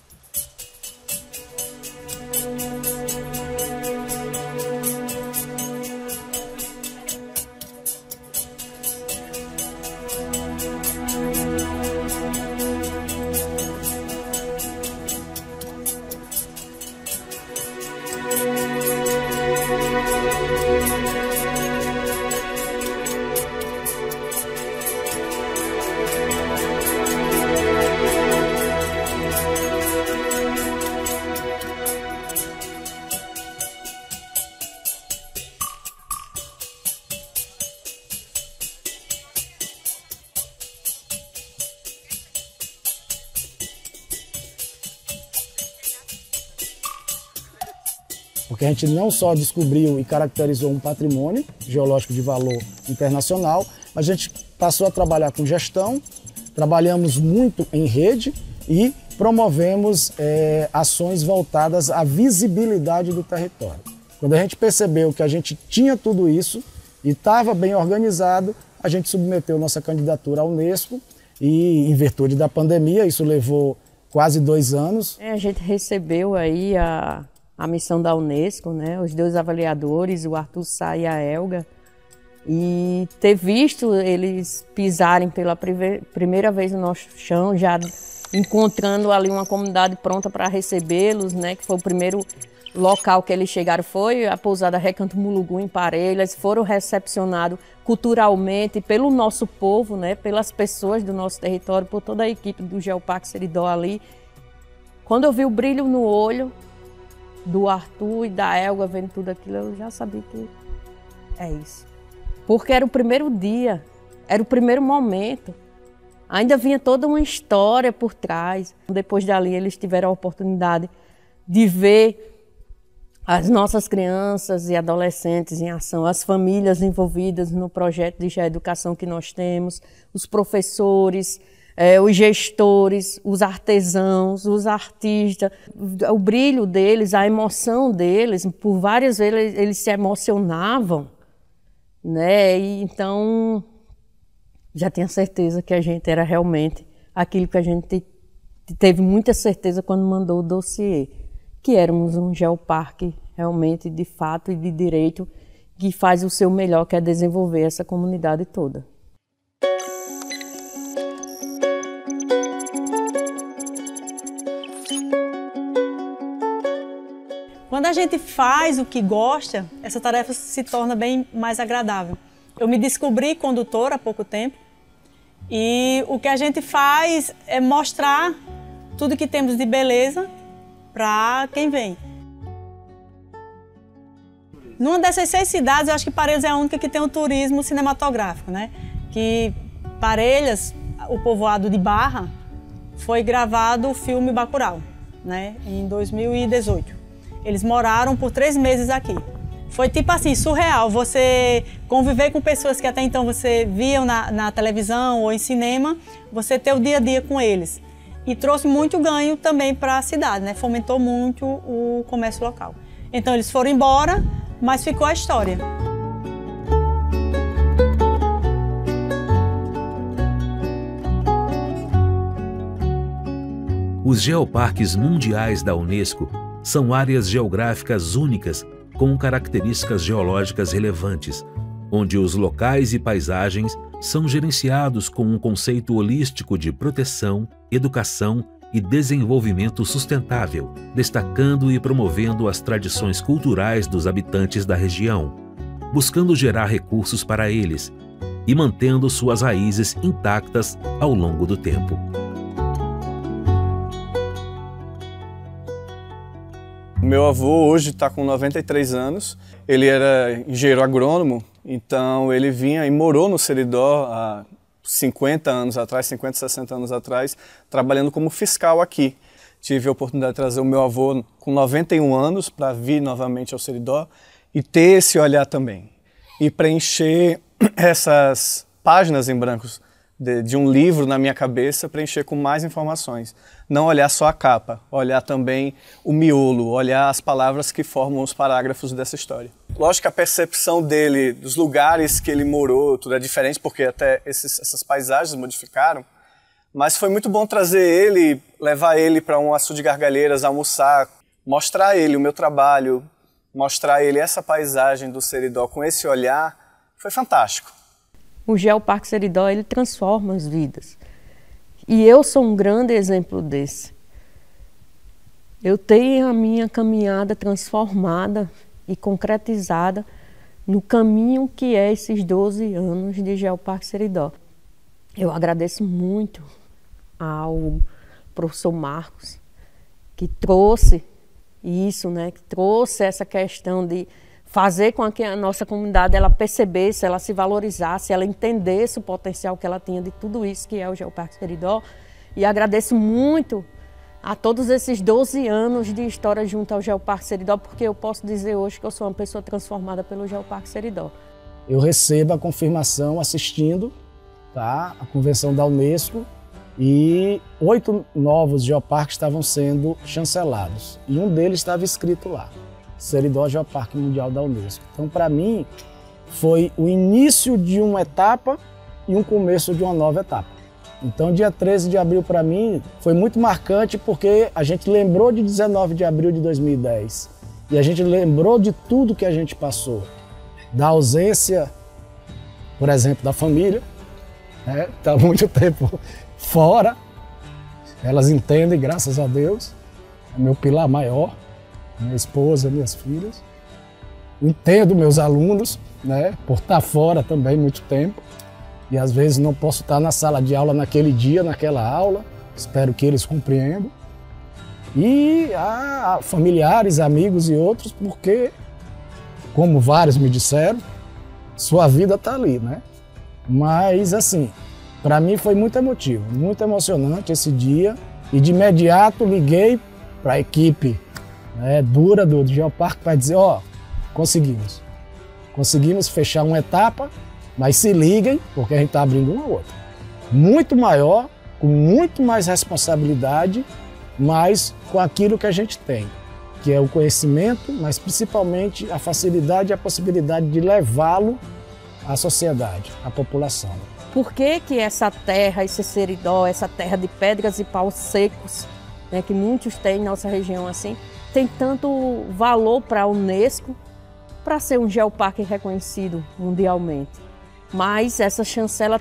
Porque a gente não só descobriu e caracterizou um patrimônio geológico de valor internacional, mas a gente passou a trabalhar com gestão, trabalhamos muito em rede e promovemos ações voltadas à visibilidade do território. Quando a gente percebeu que a gente tinha tudo isso e estava bem organizado, a gente submeteu nossa candidatura à Unesco e, em virtude da pandemia, isso levou quase 2 anos. A gente recebeu aí a missão da Unesco, né? Os 2 avaliadores, o Arthur Sá e a Elga, e ter visto eles pisarem pela primeira vez no nosso chão, já encontrando ali uma comunidade pronta para recebê-los, né? Que foi o primeiro local que eles chegaram, foi a pousada Recanto Mulugu, em Parelhas, foram recepcionados culturalmente pelo nosso povo, né? Pelas pessoas do nosso território, por toda a equipe do Geoparque Seridó ali. Quando eu vi o brilho no olho do Arthur e da Elga vendo tudo aquilo, eu já sabia que é isso. Porque era o primeiro dia, era o primeiro momento. Ainda vinha toda uma história por trás. Depois dali eles tiveram a oportunidade de ver as nossas crianças e adolescentes em ação, as famílias envolvidas no projeto de geoeducação que nós temos, os professores, os gestores, os artesãos, os artistas, o brilho deles, a emoção deles, por várias vezes eles se emocionavam, né? E então já tinha certeza que a gente era realmente aquilo que a gente teve muita certeza quando mandou o dossiê, que éramos um geoparque realmente de fato e de direito que faz o seu melhor, que é desenvolver essa comunidade toda. Quando a gente faz o que gosta, essa tarefa se torna bem mais agradável. Eu me descobri condutora há pouco tempo e o que a gente faz é mostrar tudo que temos de beleza para quem vem. Numa dessas 6 cidades, eu acho que Parelhas é a única que tem o turismo cinematográfico, né? Que Parelhas, o povoado de Barra, foi gravado o filme Bacurau, né? Em 2018. Eles moraram por 3 meses aqui. Foi tipo assim, surreal, você conviver com pessoas que até então você via na televisão ou em cinema, você ter o dia a dia com eles. e trouxe muito ganho também para a cidade, né? Fomentou muito o comércio local. Então eles foram embora, mas ficou a história. Os geoparques mundiais da Unesco são áreas geográficas únicas com características geológicas relevantes, onde os locais e paisagens são gerenciados com um conceito holístico de proteção, educação e desenvolvimento sustentável, destacando e promovendo as tradições culturais dos habitantes da região, buscando gerar recursos para eles e mantendo suas raízes intactas ao longo do tempo. Meu avô hoje está com 93 anos, ele era engenheiro agrônomo, então ele vinha e morou no Seridó há 50 anos atrás, 50, 60 anos atrás, trabalhando como fiscal aqui. Tive a oportunidade de trazer o meu avô com 91 anos para vir novamente ao Seridó e ter esse olhar também. E preencher essas páginas em brancos de um livro na minha cabeça, preencher com mais informações. Não olhar só a capa, olhar também o miolo, olhar as palavras que formam os parágrafos dessa história. Lógico que a percepção dele, dos lugares que ele morou, tudo é diferente, porque até essas paisagens modificaram, mas foi muito bom trazer ele, levar ele para um açude de Gargalheiras, almoçar, mostrar a ele o meu trabalho, mostrar a ele essa paisagem do Seridó com esse olhar, foi fantástico. O Geoparque Seridó, ele transforma as vidas. E eu sou um grande exemplo desse. Eu tenho a minha caminhada transformada e concretizada no caminho que é esses 12 anos de Geoparque Seridó. Eu agradeço muito ao professor Marcos, que trouxe isso, né? Que trouxe essa questão de fazer com que a nossa comunidade ela percebesse, ela se valorizasse, ela entendesse o potencial que ela tinha de tudo isso que é o Geoparque Seridó. E agradeço muito a todos esses 12 anos de história junto ao Geoparque Seridó, porque eu posso dizer hoje que eu sou uma pessoa transformada pelo Geoparque Seridó. Eu recebo a confirmação assistindo, tá, a convenção da Unesco, e 8 novos geoparques estavam sendo chancelados. E um deles estava escrito lá, Seridó Geoparque Mundial da Unesco. Então, para mim, foi o início de uma etapa e um começo de uma nova etapa. Então, dia 13 de abril, para mim, foi muito marcante porque a gente lembrou de 19 de abril de 2010. E a gente lembrou de tudo que a gente passou. Da ausência, por exemplo, da família, né? Está muito tempo fora. Elas entendem, graças a Deus. É meu pilar maior. Minha esposa, minhas filhas. Entendo meus alunos, né, por estar fora também muito tempo. E às vezes não posso estar na sala de aula naquele dia, naquela aula. Espero que eles compreendam. E a familiares, amigos e outros, porque, como vários me disseram, sua vida está ali, né? Mas assim, para mim foi muito emotivo, muito emocionante esse dia. E de imediato liguei para a equipe dura do Geoparque para dizer, ó, conseguimos fechar uma etapa, mas se liguem, porque a gente está abrindo uma outra. Muito maior, com muito mais responsabilidade, mas com aquilo que a gente tem, que é o conhecimento, mas principalmente a facilidade e a possibilidade de levá-lo à sociedade, à população. Por que que essa terra, esse Seridó, essa terra de pedras e paus secos, né, que muitos têm em nossa região assim, tem tanto valor para a Unesco, para ser um geoparque reconhecido mundialmente? Mas essa chancela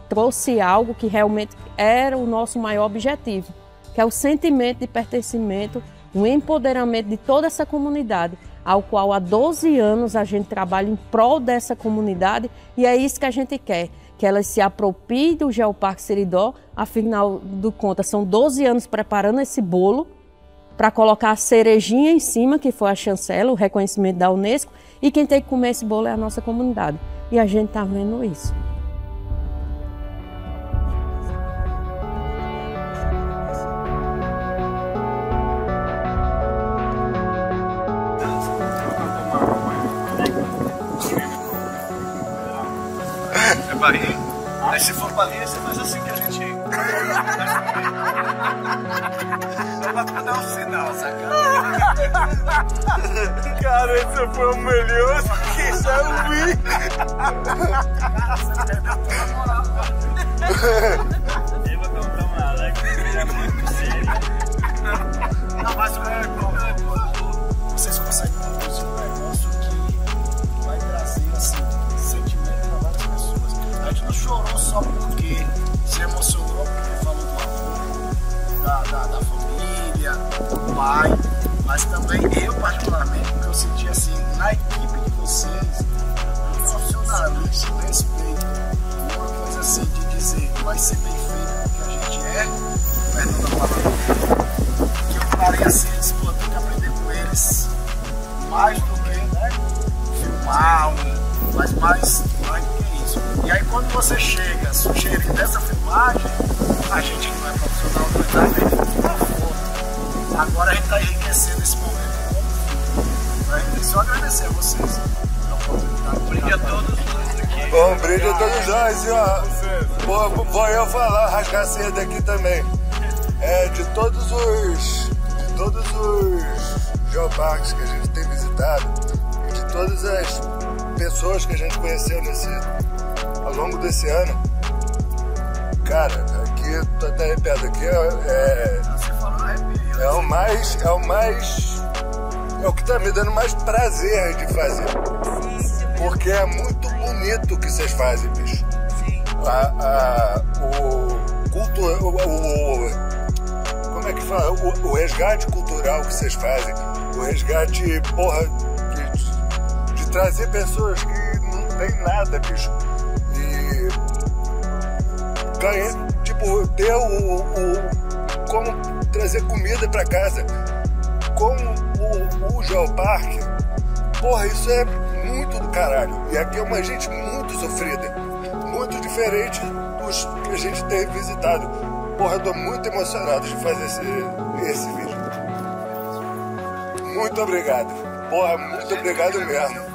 trouxe algo que realmente era o nosso maior objetivo, que é o sentimento de pertencimento, o empoderamento de toda essa comunidade, ao qual há 12 anos a gente trabalha em prol dessa comunidade, e é isso que a gente quer, que elas se apropriem do Geoparque Seridó. Afinal de contas, são 12 anos preparando esse bolo para colocar a cerejinha em cima, que foi a chancela, o reconhecimento da Unesco, e quem tem que comer esse bolo é a nossa comunidade. E a gente está vendo isso. É barrinha? Aí se for barrinha, você faz assim que a gente... Só pra dar um sinal, sacana. Cara, esse foi o melhor que já vi. Cara, você perdeu toda a moral, cara. Eu vou contar uma alegre que é muito séria. Não, mas vocês conseguem produzir um negócio que vai trazer, assim, sentimento para várias pessoas. A gente não chorou só porque se emocionou, porque falou do amor, da família, do pai, mas também eu, particularmente, porque eu senti, assim, na equipe de vocês, um profissionalismo, um respeito, uma coisa assim de dizer que vai ser bem feito porque a gente é, perdão da palavra, que eu parei assim, disse, pô, tem que aprender com eles mais do que, né, filmar, mas mais do que isso. E aí quando você chega sugerindo essa filmagem, a gente que não é profissional não está vendo uma foto. Agora a gente está enriquecendo esse momento como filme. A gente tem só agradecer a vocês pela oportunidade. Brinde a todos nós aqui. Bom, brinde a todos nós. Vou eu falar, rasgar cedo aqui também. De todos os geoparques que a gente tem visitado e de todas as pessoas que a gente conheceu ao longo desse ano, cara, aqui, tô até arrepiado, aqui é o que tá me dando mais prazer de fazer, porque é muito bonito o que vocês fazem, bicho. Como é que fala? O resgate cultural que vocês fazem, o resgate, porra, de trazer pessoas que não tem nada, bicho. E ganhar, tipo, ter como trazer comida pra casa, como o Geoparque, porra, isso é muito do caralho. E aqui é uma gente muito sofrida, muito diferente dos que a gente tem visitado. Porra, eu tô muito emocionado de fazer esse vídeo. Muito obrigado. Porra, muito obrigado mesmo.